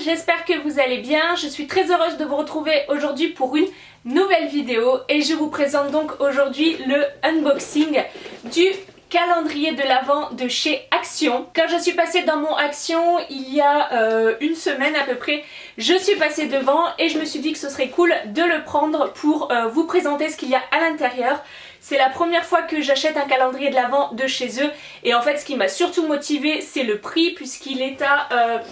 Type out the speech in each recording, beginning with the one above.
j'espère que vous allez bien. Je suis très heureuse de vous retrouver aujourd'hui pour une nouvelle vidéo et je vous présente donc aujourd'hui le unboxing du calendrier de l'Avent de chez Action. Quand je suis passée dans mon Action il y a une semaine à peu près, je suis passée devant et je me suis dit que ce serait cool de le prendre pour vous présenter ce qu'il y a à l'intérieur. C'est la première fois que j'achète un calendrier de l'Avent de chez eux et en fait ce qui m'a surtout motivée c'est le prix puisqu'il est à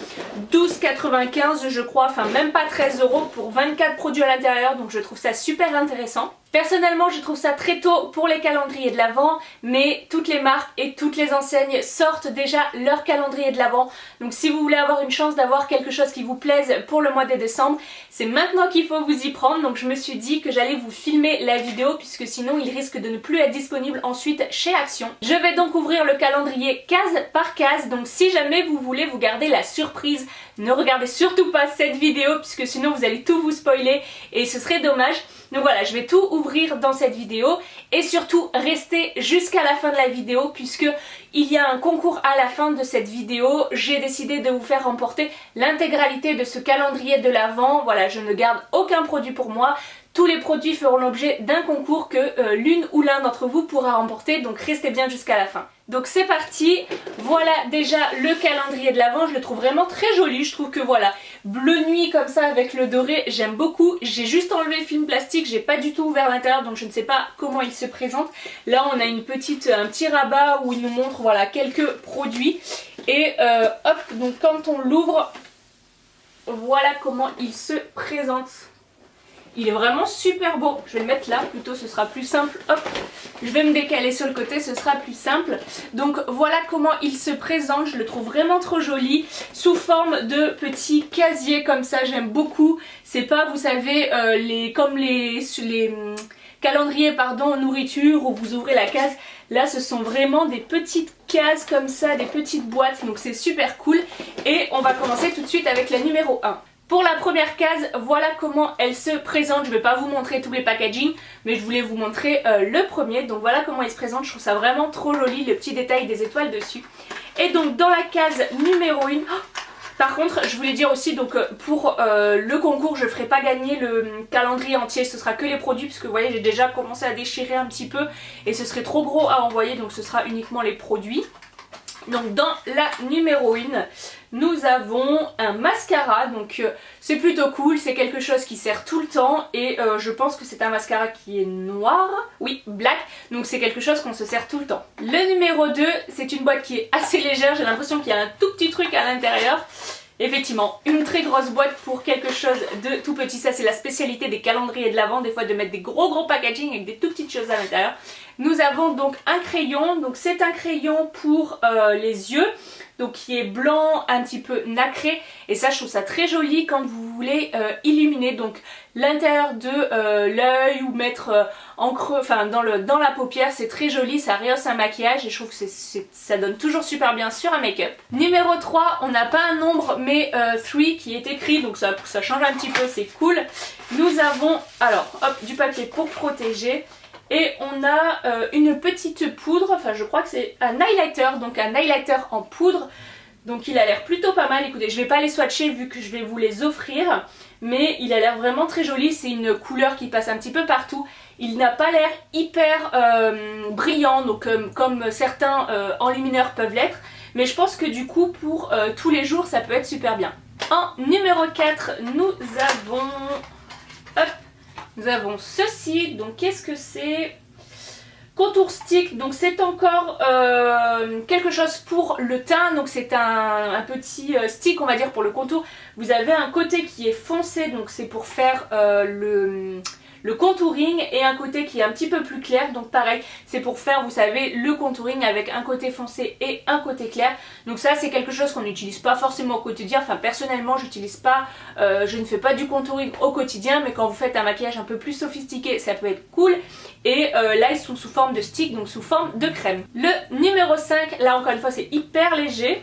12,95 je crois, enfin même pas 13 € pour 24 produits à l'intérieur, donc je trouve ça super intéressant. Personnellement je trouve ça très tôt pour les calendriers de l'Avent, mais toutes les marques et toutes les enseignes sortent déjà leur calendrier de l'Avent, donc si vous voulez avoir une chance d'avoir quelque chose qui vous plaise pour le mois de décembre, c'est maintenant qu'il faut vous y prendre. Donc je me suis dit que j'allais vous filmer la vidéo puisque sinon il risque de ne plus être disponible ensuite chez Action. Je vais donc ouvrir le calendrier case par case, donc si jamais vous voulez vous garder la surprise, ne regardez surtout pas cette vidéo puisque sinon vous allez tout vous spoiler et ce serait dommage. Donc voilà, je vais tout ouvrir dans cette vidéo et surtout rester jusqu'à la fin de la vidéo puisque il y a un concours à la fin de cette vidéo. J'ai décidé de vous faire remporter l'intégralité de ce calendrier de l'Avent. Voilà, je ne garde aucun produit pour moi. Tous les produits feront l'objet d'un concours que l'une ou l'un d'entre vous pourra remporter, donc restez bien jusqu'à la fin. Donc c'est parti, voilà déjà le calendrier de l'Avent, je le trouve vraiment très joli, je trouve que voilà, bleu nuit comme ça avec le doré, j'aime beaucoup. J'ai juste enlevé le film plastique, j'ai pas du tout ouvert l'intérieur donc je ne sais pas comment il se présente. Là on a un petit rabat où il nous montre voilà quelques produits et hop, donc quand on l'ouvre, voilà comment il se présente. Il est vraiment super beau, je vais le mettre là, plutôt ce sera plus simple, hop, je vais me décaler sur le côté, ce sera plus simple. Donc voilà comment il se présente, je le trouve vraiment trop joli, sous forme de petits casiers comme ça, j'aime beaucoup. C'est pas, vous savez, comme les calendriers pardon, nourriture où vous ouvrez la case, là ce sont vraiment des petites cases comme ça, des petites boîtes, donc c'est super cool. Et on va commencer tout de suite avec la numéro 1. Pour la première case, voilà comment elle se présente. Je ne vais pas vous montrer tous les packaging, mais je voulais vous montrer le premier. Donc voilà comment il se présente, je trouve ça vraiment trop joli, le petit détail des étoiles dessus. Et donc dans la case numéro 1, par contre je voulais dire aussi, donc pour le concours je ne ferai pas gagner le calendrier entier, ce sera que les produits, puisque vous voyez j'ai déjà commencé à déchirer un petit peu et ce serait trop gros à envoyer, donc ce sera uniquement les produits. Donc dans la numéro 1, nous avons un mascara, donc c'est plutôt cool, c'est quelque chose qui sert tout le temps et je pense que c'est un mascara qui est noir, oui, black, donc c'est quelque chose qu'on se sert tout le temps. Le numéro 2, c'est une boîte qui est assez légère, j'ai l'impression qu'il y a un tout petit truc à l'intérieur. Effectivement, une très grosse boîte pour quelque chose de tout petit, ça c'est la spécialité des calendriers de l'Avent, des fois de mettre des gros packaging avec des tout petites choses à l'intérieur. Nous avons donc un crayon, donc c'est un crayon pour les yeux, donc qui est blanc, un petit peu nacré, et ça je trouve ça très joli quand vous voulez illuminer donc l'intérieur de l'œil ou mettre en creux, enfin dans la paupière, c'est très joli, ça rehausse un maquillage et je trouve que ça donne toujours super bien sur un make-up. Numéro 3, on n'a pas un nombre mais 3 qui est écrit, donc ça change un petit peu, c'est cool. Nous avons alors hop du papier pour protéger. Et on a une petite poudre, enfin je crois que c'est un highlighter, donc un highlighter en poudre. Donc il a l'air plutôt pas mal, écoutez je vais pas les swatcher vu que je vais vous les offrir. Mais il a l'air vraiment très joli, c'est une couleur qui passe un petit peu partout. Il n'a pas l'air hyper brillant, donc comme certains enlumineurs peuvent l'être. Mais je pense que du coup pour tous les jours ça peut être super bien. En numéro 4 nous avons... Hop, nous avons ceci, donc qu'est-ce que c'est? Contour stick, donc c'est encore quelque chose pour le teint, donc c'est un petit stick on va dire pour le contour. Vous avez un côté qui est foncé, donc c'est pour faire le contouring, et un côté qui est un petit peu plus clair, donc pareil c'est pour faire vous savez le contouring avec un côté foncé et un côté clair. Donc ça c'est quelque chose qu'on n'utilise pas forcément au quotidien, enfin personnellement j'utilise pas, je ne fais pas du contouring au quotidien, mais quand vous faites un maquillage un peu plus sophistiqué ça peut être cool. Et là ils sont sous forme de stick, donc sous forme de crème. Le numéro 5, là encore une fois c'est hyper léger.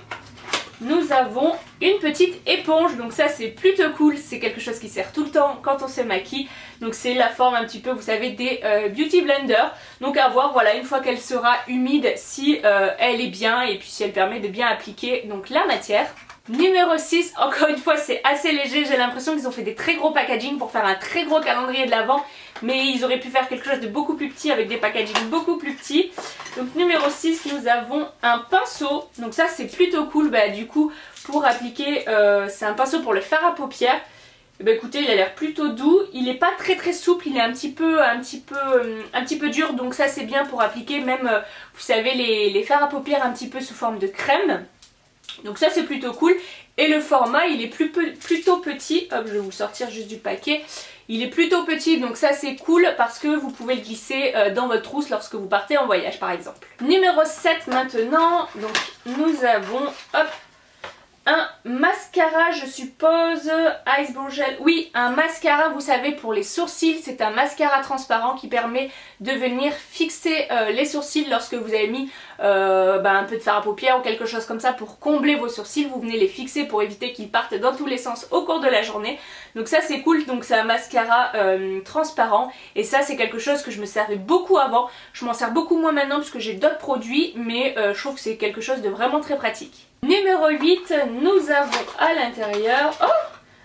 Nous avons une petite éponge, donc ça c'est plutôt cool, c'est quelque chose qui sert tout le temps quand on se maquille. Donc c'est la forme un petit peu vous savez des beauty blender. Donc à voir voilà une fois qu'elle sera humide si elle est bien et puis si elle permet de bien appliquer donc la matière. Numéro 6, encore une fois c'est assez léger, j'ai l'impression qu'ils ont fait des très gros packaging pour faire un très gros calendrier de l'Avent, mais ils auraient pu faire quelque chose de beaucoup plus petit avec des packaging beaucoup plus petits. Donc numéro 6, nous avons un pinceau, donc ça c'est plutôt cool, du coup pour appliquer, c'est un pinceau pour le fard à paupières. Écoutez, il a l'air plutôt doux, il n'est pas très souple, il est un petit peu dur, donc ça c'est bien pour appliquer même, vous savez, les fards à paupières un petit peu sous forme de crème. Donc ça c'est plutôt cool. Et le format il est plutôt petit. Hop, je vais vous le sortir juste du paquet. Il est plutôt petit, donc ça c'est cool parce que vous pouvez le glisser dans votre trousse lorsque vous partez en voyage par exemple. Numéro 7 maintenant. Donc nous avons, hop, un mascara, je suppose, Icebrow Gel. Oui, un mascara, vous savez, pour les sourcils. C'est un mascara transparent qui permet de venir fixer les sourcils lorsque vous avez mis un peu de fard à paupières ou quelque chose comme ça pour combler vos sourcils. Vous venez les fixer pour éviter qu'ils partent dans tous les sens au cours de la journée. Donc ça c'est cool, donc c'est un mascara transparent et ça c'est quelque chose que je me servais beaucoup avant. Je m'en sers beaucoup moins maintenant parce que j'ai d'autres produits, mais je trouve que c'est quelque chose de vraiment très pratique. Numéro 8, nous avons à l'intérieur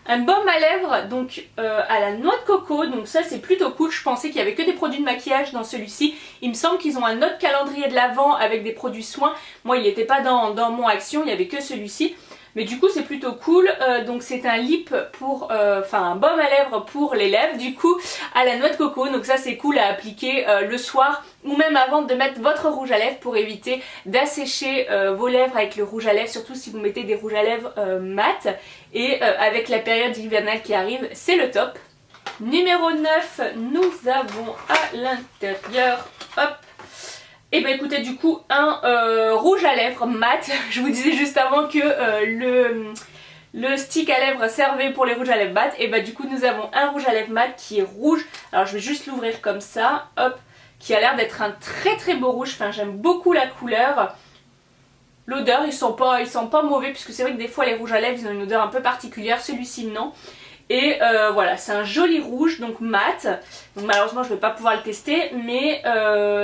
un baume à lèvres donc à la noix de coco, donc ça c'est plutôt cool. Je pensais qu'il n'y avait que des produits de maquillage dans celui-ci. Il me semble qu'ils ont un autre calendrier de l'Avent avec des produits soins. Moi il n'était pas dans mon action, il n'y avait que celui-ci. Mais du coup c'est plutôt cool, donc c'est un lip pour, un baume à lèvres pour les lèvres du coup à la noix de coco. Donc ça c'est cool à appliquer le soir ou même avant de mettre votre rouge à lèvres pour éviter d'assécher vos lèvres avec le rouge à lèvres, surtout si vous mettez des rouges à lèvres mat. Et avec la période hivernale qui arrive, c'est le top. Numéro 9, nous avons à l'intérieur, hop, et écoutez, du coup un rouge à lèvres mat. Je vous disais juste avant que le stick à lèvres servait pour les rouges à lèvres mat. Et du coup nous avons un rouge à lèvres mat qui est rouge. Alors je vais juste l'ouvrir comme ça, hop, qui a l'air d'être un très beau rouge. Enfin j'aime beaucoup la couleur. L'odeur, ils sont pas mauvais, puisque c'est vrai que des fois les rouges à lèvres ils ont une odeur un peu particulière. Celui-ci non. Et voilà, c'est un joli rouge, donc mat. Donc malheureusement je ne vais pas pouvoir le tester, mais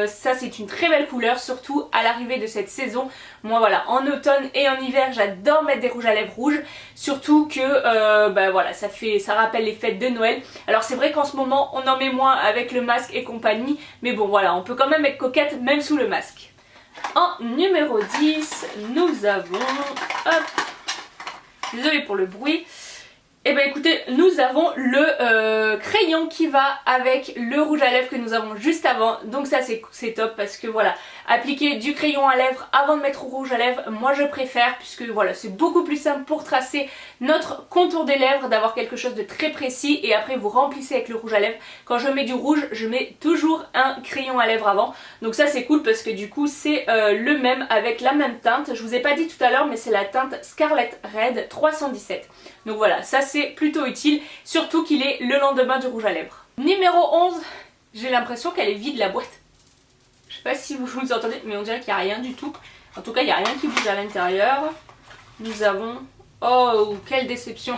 ça c'est une très belle couleur, surtout à l'arrivée de cette saison. Moi voilà, en automne et en hiver j'adore mettre des rouges à lèvres rouges, surtout que voilà, ça rappelle les fêtes de Noël. Alors c'est vrai qu'en ce moment on en met moins avec le masque et compagnie, mais bon voilà, on peut quand même être coquette même sous le masque. En numéro 10, nous avons, hop, désolée pour le bruit. Et écoutez, nous avons le crayon qui va avec le rouge à lèvres que nous avons juste avant. Donc ça c'est top parce que voilà, appliquer du crayon à lèvres avant de mettre au rouge à lèvres, moi je préfère, puisque voilà, c'est beaucoup plus simple pour tracer notre contour des lèvres, d'avoir quelque chose de très précis et après vous remplissez avec le rouge à lèvres. Quand je mets du rouge, je mets toujours un crayon à lèvres avant. Donc ça c'est cool parce que du coup c'est le même avec la même teinte. Je vous ai pas dit tout à l'heure mais c'est la teinte Scarlet Red 317. Donc voilà, ça c'est plutôt utile, surtout qu'il est le lendemain du rouge à lèvres. Numéro 11, j'ai l'impression qu'elle est vide la boîte. Je sais pas si vous entendez, mais on dirait qu'il n'y a rien du tout. En tout cas, il n'y a rien qui bouge à l'intérieur. Nous avons... Oh, quelle déception.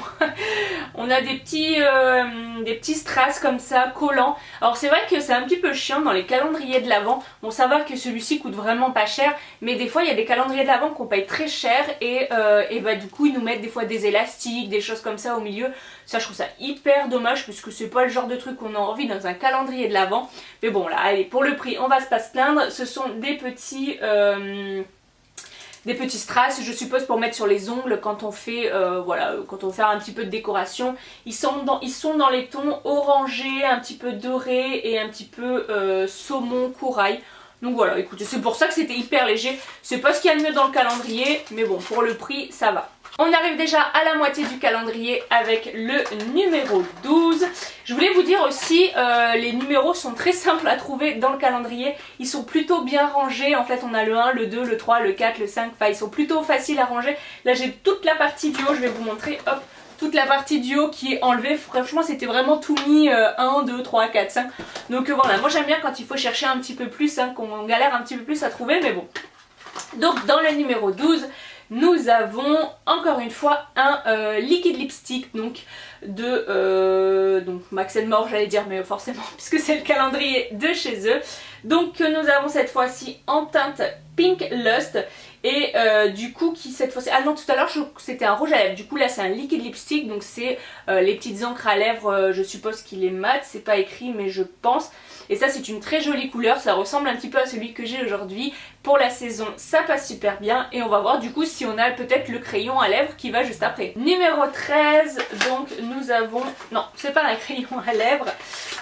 On a des petits strass comme ça, collants. Alors c'est vrai que c'est un petit peu chiant dans les calendriers de l'Avent. Bon, ça va que celui-ci coûte vraiment pas cher, mais des fois il y a des calendriers de l'Avent qu'on paye très cher et du coup ils nous mettent des fois des élastiques, des choses comme ça au milieu. Ça je trouve ça hyper dommage parce que c'est pas le genre de truc qu'on a envie dans un calendrier de l'Avent. Mais bon là, allez, pour le prix, on va pas se plaindre. Ce sont des petits strass, je suppose, pour mettre sur les ongles quand on fait quand on veut faire un petit peu de décoration. Ils sont dans les tons orangés, un petit peu doré et un petit peu saumon, corail. Donc voilà, écoutez, c'est pour ça que c'était hyper léger. C'est pas ce qu'il y a de mieux dans le calendrier, mais bon, pour le prix, ça va. On arrive déjà à la moitié du calendrier avec le numéro 12. Je voulais vous dire aussi, les numéros sont très simples à trouver dans le calendrier. Ils sont plutôt bien rangés. En fait, on a le 1, le 2, le 3, le 4, le 5. Enfin, ils sont plutôt faciles à ranger. Là, j'ai toute la partie du haut. Je vais vous montrer, hop, toute la partie du haut qui est enlevée. Franchement, c'était vraiment tout mis 1, 2, 3, 4, 5. Donc voilà, moi j'aime bien quand il faut chercher un petit peu plus, qu'on galère un petit peu plus à trouver, mais bon. Donc, dans le numéro 12... nous avons encore une fois un liquide lipstick donc de Max & More, j'allais dire, mais forcément puisque c'est le calendrier de chez eux. Donc nous avons cette fois-ci en teinte Pink Lust et du coup qui cette fois-ci, ah non tout à l'heure c'était un rouge à lèvres, du coup là c'est un liquide lipstick, donc c'est les petites encres à lèvres, je suppose qu'il est mat, c'est pas écrit mais je pense. Et ça c'est une très jolie couleur, ça ressemble un petit peu à celui que j'ai aujourd'hui. Pour la saison ça passe super bien et on va voir du coup si on a peut-être le crayon à lèvres qui va juste après. Numéro 13, donc nous avons, non c'est pas un crayon à lèvres,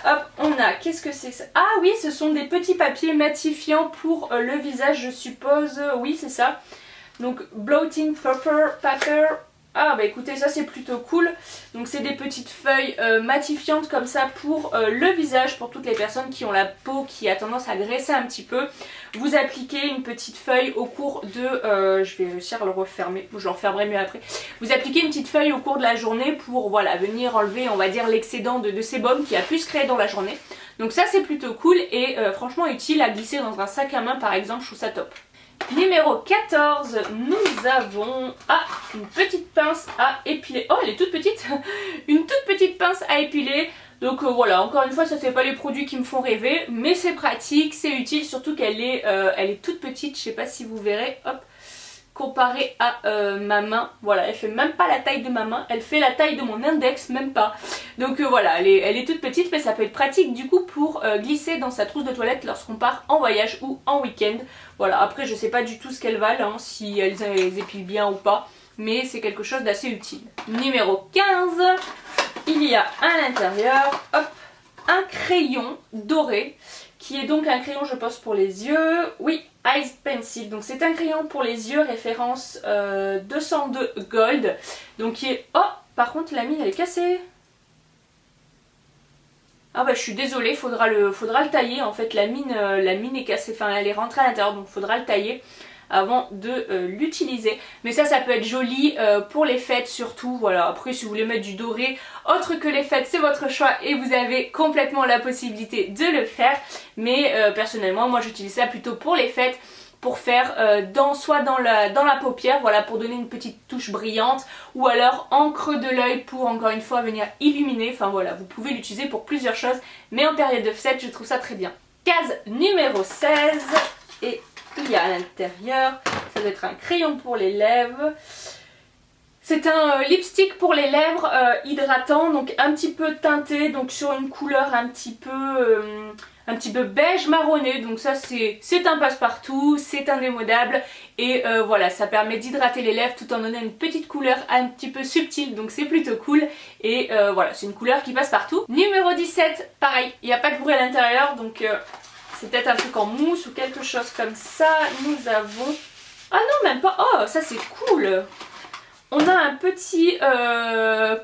hop on a, qu'est-ce que c'est ça? Ah oui, ce sont des petits papiers matifiants pour le visage je suppose, oui c'est ça. Donc Blotting Paper. Ah bah écoutez ça c'est plutôt cool. Donc c'est des petites feuilles matifiantes comme ça pour le visage, pour toutes les personnes qui ont la peau qui a tendance à graisser un petit peu. Vous appliquez une petite feuille au cours de... je vais réussir à le refermer, je le refermerai mieux après. Vous appliquez une petite feuille au cours de la journée pour voilà venir enlever on va dire l'excédent de sébum qui a pu se créer dans la journée. Donc ça c'est plutôt cool et franchement utile à glisser dans un sac à main par exemple, je trouve ça top. Numéro 14, nous avons une petite pince à épiler. Oh elle est toute petite. Une toute petite pince à épiler. Donc voilà, encore une fois ça fait pas les produits qui me font rêver, mais c'est pratique, c'est utile, surtout qu'elle est, elle est toute petite, je sais pas si vous verrez, hop, comparée à ma main, voilà, elle fait même pas la taille de ma main, elle fait la taille de mon index, même pas. Donc voilà, elle est toute petite, mais ça peut être pratique du coup pour glisser dans sa trousse de toilette lorsqu'on part en voyage ou en week-end. Voilà, après je sais pas du tout ce qu'elles valent, hein, si elles épilent bien ou pas, mais c'est quelque chose d'assez utile. Numéro 15, il y a à l'intérieur, hop, un crayon doré, qui est donc un crayon je pense pour les yeux, oui, Ice Pencil, donc c'est un crayon pour les yeux, référence 202 Gold, donc qui est, oh, par contre la mine elle est cassée. Ah bah je suis désolée, faudra le tailler en fait, la mine est cassée, enfin elle est rentrée à l'intérieur donc faudra le tailler avant de l'utiliser. Mais ça peut être joli pour les fêtes surtout, voilà, après si vous voulez mettre du doré autre que les fêtes c'est votre choix et vous avez complètement la possibilité de le faire. Mais personnellement moi j'utilise ça plutôt pour les fêtes, pour faire soit dans la paupière, voilà, pour donner une petite touche brillante, ou alors en creux de l'œil pour encore une fois venir illuminer, enfin voilà, vous pouvez l'utiliser pour plusieurs choses, mais en période de fête je trouve ça très bien. Case numéro 16, et il y a à l'intérieur, ça doit être un crayon pour les lèvres. C'est un lipstick pour les lèvres hydratant, donc un petit peu teinté, donc sur une couleur un petit peu beige marronné, donc ça c'est un passe-partout, c'est indémodable et voilà, ça permet d'hydrater les lèvres tout en donnant une petite couleur un petit peu subtile, donc c'est plutôt cool et voilà, c'est une couleur qui passe partout. Numéro 17, pareil, il n'y a pas de bruit à l'intérieur, donc c'est peut-être un truc en mousse ou quelque chose comme ça. Nous avons... ah non, même pas, oh ça c'est cool. On a un petit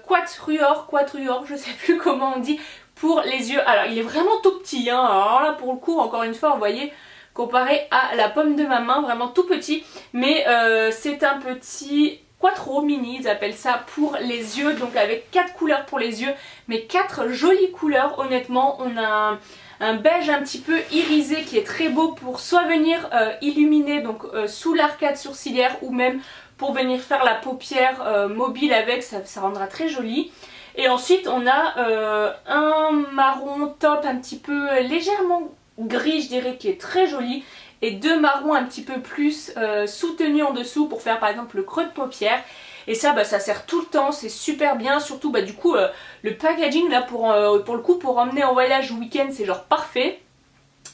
quatuor, je sais plus comment on dit, pour les yeux. Alors il est vraiment tout petit, hein. Alors là pour le coup, encore une fois, vous voyez, comparé à la paume de ma main, vraiment tout petit. Mais c'est un petit quattro mini, ils appellent ça, pour les yeux. Donc avec 4 couleurs pour les yeux, mais 4 jolies couleurs, honnêtement. On a un beige un petit peu irisé qui est très beau pour soit venir illuminer donc sous l'arcade sourcilière ou même pour venir faire la paupière mobile avec, ça rendra très joli. Et ensuite on a un marron top un petit peu légèrement gris je dirais, qui est très joli, et 2 marrons un petit peu plus soutenus en dessous pour faire par exemple le creux de paupière. Et ça ça sert tout le temps, c'est super bien, surtout du coup le packaging là pour le coup pour emmener en voyage ou week-end c'est genre parfait.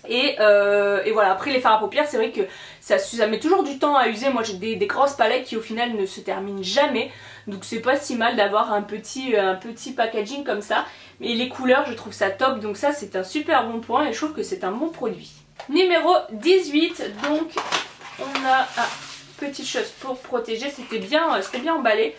Et voilà, après les fards à paupières c'est vrai que ça met toujours du temps à user. Moi j'ai des grosses palettes qui au final ne se terminent jamais, donc c'est pas si mal d'avoir un petit packaging comme ça. Mais les couleurs je trouve ça top, donc ça c'est un super bon point et je trouve que c'est un bon produit. Numéro 18, donc on a petite chose pour protéger, c'était bien emballé.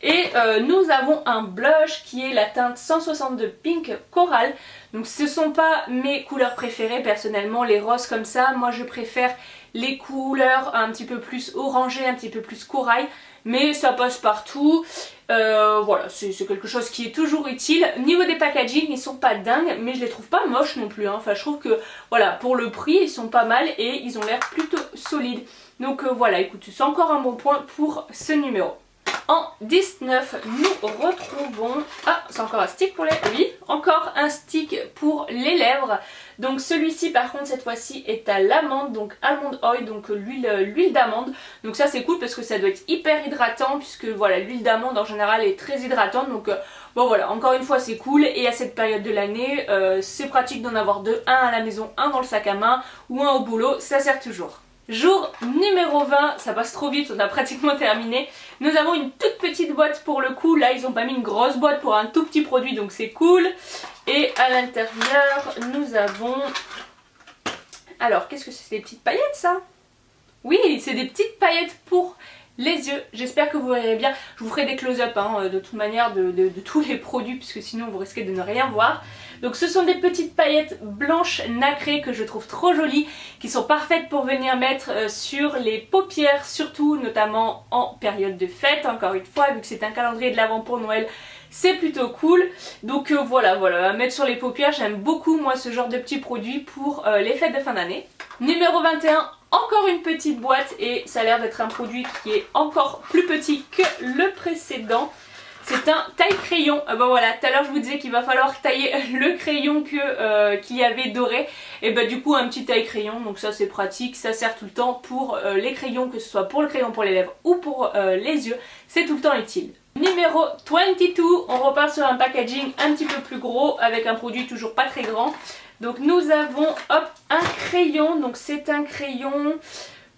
Et nous avons un blush qui est la teinte 162 Pink Coral. Donc ce sont pas mes couleurs préférées personnellement, les roses comme ça. Moi je préfère les couleurs un petit peu plus orangées, un petit peu plus corail. Mais ça passe partout. Voilà, c'est quelque chose qui est toujours utile. Niveau des packaging, ils sont pas dingues, mais je les trouve pas moches non plus, hein. Enfin je trouve que voilà, pour le prix ils sont pas mal et ils ont l'air plutôt solides. Donc voilà, écoute, c'est encore un bon point pour ce numéro. En 19, nous retrouvons... Ah, c'est encore un stick pour les... Oui, encore un stick pour les lèvres. Donc celui-ci par contre cette fois-ci est à l'amande, donc almond oil, donc l'huile d'amande. Donc ça c'est cool parce que ça doit être hyper hydratant puisque voilà, l'huile d'amande en général est très hydratante. Donc bon voilà, encore une fois c'est cool et à cette période de l'année c'est pratique d'en avoir deux, un à la maison, un dans le sac à main ou un au boulot, ça sert toujours. Jour numéro 20, ça passe trop vite, on a pratiquement terminé. Nous avons une toute petite boîte pour le coup, là ils ont pas mis une grosse boîte pour un tout petit produit donc c'est cool. Et à l'intérieur nous avons... Alors qu'est-ce que c'est? C'est des petites paillettes ça? Oui, c'est des petites paillettes pour les yeux. J'espère que vous verrez bien. Je vous ferai des close-up hein, de toute manière de tous les produits puisque sinon vous risquez de ne rien voir. Donc ce sont des petites paillettes blanches nacrées que je trouve trop jolies, qui sont parfaites pour venir mettre sur les paupières, surtout notamment en période de fête. Encore une fois, vu que c'est un calendrier de l'Avent pour Noël, c'est plutôt cool. Donc voilà, à mettre sur les paupières. J'aime beaucoup moi ce genre de petits produits pour les fêtes de fin d'année. Numéro 21, encore une petite boîte et ça a l'air d'être un produit qui est encore plus petit que le précédent. C'est un taille-crayon. Bah voilà, tout à l'heure je vous disais qu'il va falloir tailler le crayon qu'il y avait doré. Et bah du coup un petit taille-crayon, donc ça c'est pratique, ça sert tout le temps pour les crayons, que ce soit pour le crayon pour les lèvres ou pour les yeux, c'est tout le temps utile. Numéro 22, on repart sur un packaging un petit peu plus gros avec un produit toujours pas très grand. Donc nous avons hop, un crayon, donc c'est un crayon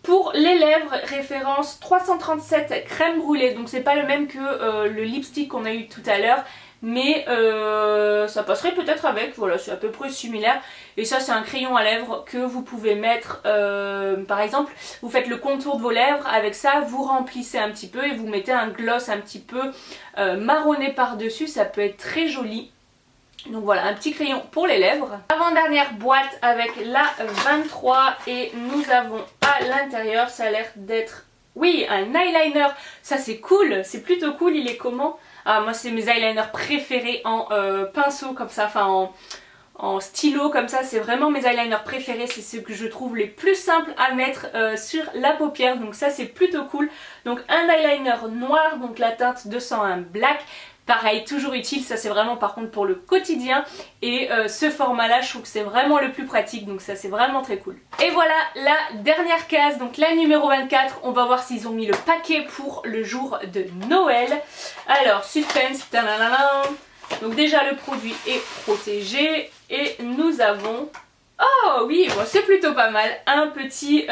pour les lèvres, référence 337 crème brûlée. Donc c'est pas le même que le lipstick qu'on a eu tout à l'heure, mais ça passerait peut-être avec, voilà c'est à peu près similaire. Et ça c'est un crayon à lèvres que vous pouvez mettre, par exemple vous faites le contour de vos lèvres, avec ça vous remplissez un petit peu et vous mettez un gloss un petit peu marronné par dessus, ça peut être très joli. Donc voilà, un petit crayon pour les lèvres. Avant-dernière boîte avec la 23 et nous avons à l'intérieur, ça a l'air d'être, oui, un eyeliner. Ça c'est cool, c'est plutôt cool, il est comment? Ah moi c'est mes eyeliners préférés en pinceau comme ça, enfin en stylo comme ça, c'est vraiment mes eyeliners préférés, c'est ceux que je trouve les plus simples à mettre sur la paupière, donc ça c'est plutôt cool. Donc un eyeliner noir, donc la teinte 201 Black. Pareil, toujours utile, ça c'est vraiment par contre pour le quotidien et ce format là je trouve que c'est vraiment le plus pratique, donc ça c'est vraiment très cool. Et voilà la dernière case, donc la numéro 24, on va voir s'ils ont mis le paquet pour le jour de Noël. Alors suspense, tadadadam. Donc déjà le produit est protégé et nous avons... Oh oui, bon, c'est plutôt pas mal, un petit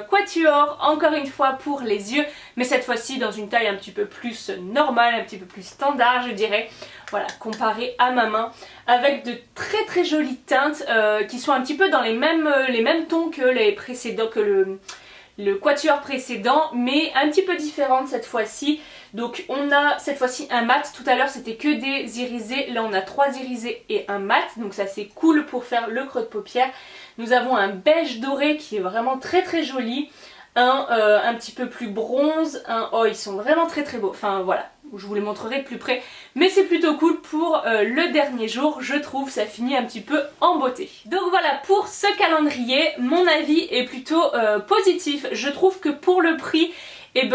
quatuor encore une fois pour les yeux, mais cette fois-ci dans une taille un petit peu plus normale, un petit peu plus standard je dirais, voilà, comparé à ma main, avec de très très jolies teintes qui sont un petit peu dans les mêmes tons que les précédents, que le quatuor précédent, mais un petit peu différente cette fois-ci. Donc on a cette fois-ci un mat, tout à l'heure c'était que des irisés, là on a 3 irisés et un mat, donc ça c'est cool pour faire le creux de paupière. Nous avons un beige doré qui est vraiment très très joli, un petit peu plus bronze, oh ils sont vraiment très très beaux, enfin voilà, je vous les montrerai de plus près, mais c'est plutôt cool pour le dernier jour, je trouve, ça finit un petit peu en beauté. Donc voilà pour ce calendrier, mon avis est plutôt positif, je trouve que pour le prix, et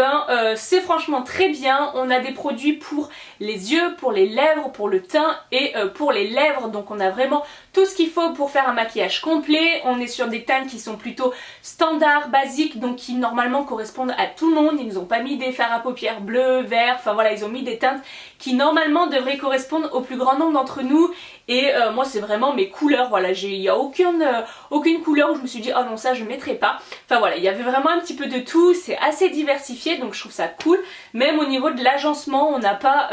c'est franchement très bien. On a des produits pour les yeux, pour les lèvres, pour le teint et pour les lèvres, donc on a vraiment tout ce qu'il faut pour faire un maquillage complet. On est sur des teintes qui sont plutôt standards, basiques, donc qui normalement correspondent à tout le monde. Ils nous ont pas mis des fards à paupières bleus, verts, enfin voilà, ils ont mis des teintes qui normalement devraient correspondre au plus grand nombre d'entre nous. Et moi c'est vraiment mes couleurs, voilà, il n'y a aucune couleur où je me suis dit oh non ça je ne mettrai pas. Enfin voilà, il y avait vraiment un petit peu de tout, c'est assez diversifié donc je trouve ça cool. Même au niveau de l'agencement, on n'a pas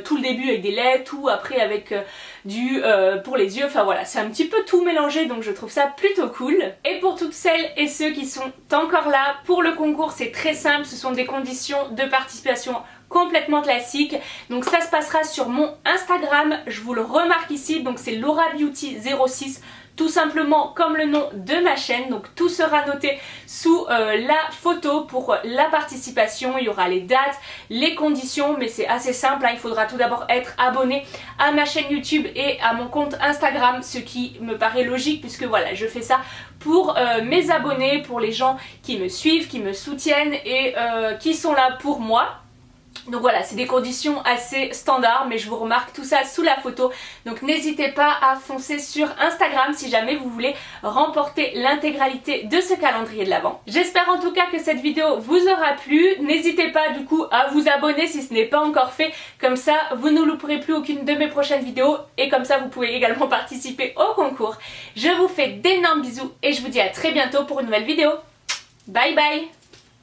tout le début avec des LED, tout après avec pour les yeux, enfin voilà, c'est un petit peu tout mélangé donc je trouve ça plutôt cool. Et pour toutes celles et ceux qui sont encore là, pour le concours c'est très simple, ce sont des conditions de participation complètement classique, donc ça se passera sur mon Instagram, je vous le remarque ici, donc c'est laurabeauty06, tout simplement comme le nom de ma chaîne, donc tout sera noté sous la photo pour la participation, il y aura les dates, les conditions, mais c'est assez simple, hein. Il faudra tout d'abord être abonné à ma chaîne YouTube et à mon compte Instagram, ce qui me paraît logique puisque voilà, je fais ça pour mes abonnés, pour les gens qui me suivent, qui me soutiennent et qui sont là pour moi. Donc voilà, c'est des conditions assez standards, mais je vous remarque tout ça sous la photo. Donc n'hésitez pas à foncer sur Instagram si jamais vous voulez remporter l'intégralité de ce calendrier de l'Avent. J'espère en tout cas que cette vidéo vous aura plu. N'hésitez pas du coup à vous abonner si ce n'est pas encore fait. Comme ça, vous ne louperez plus aucune de mes prochaines vidéos. Et comme ça, vous pouvez également participer au concours. Je vous fais d'énormes bisous et je vous dis à très bientôt pour une nouvelle vidéo. Bye bye!